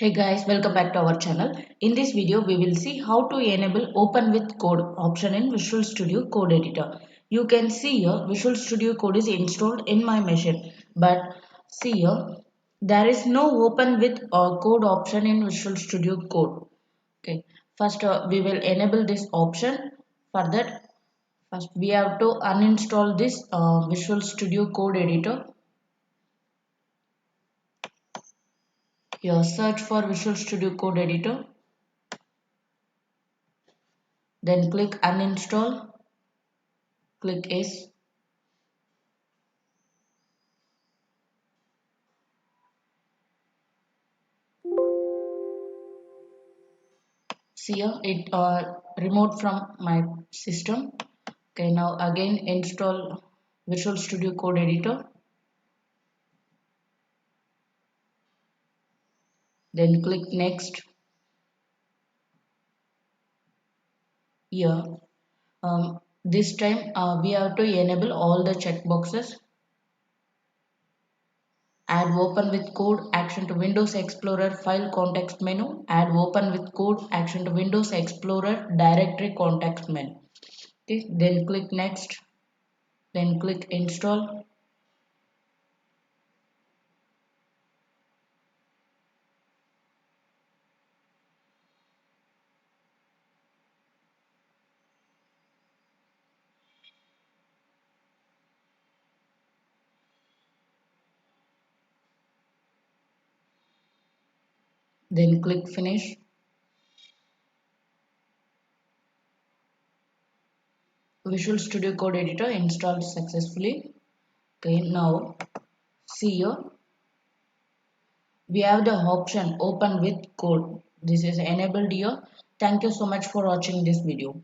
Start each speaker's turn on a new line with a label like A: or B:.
A: Hey guys, welcome back to our channel. In this video, we will see how to enable Open with Code option in Visual Studio Code Editor. You can see here Visual Studio Code is installed in my machine, but see here there is no Open with Code option in Visual Studio Code. Okay, first we will enable this option. For that, first we have to uninstall this Visual Studio Code Editor. Here, search for Visual Studio Code Editor. Then click uninstall, click yes. See here it removed from my system. Okay, now again install Visual Studio Code Editor. Then click next. Here this time we have to enable all the checkboxes. Add open with code action to Windows Explorer file context menu. Add open with code action to Windows Explorer directory context menu. Okay, then click next. Then click install. Then click finish. Visual Studio Code Editor installed successfully. Okay, now see here we have the option open with code. This is enabled here. Thank you so much for watching this video.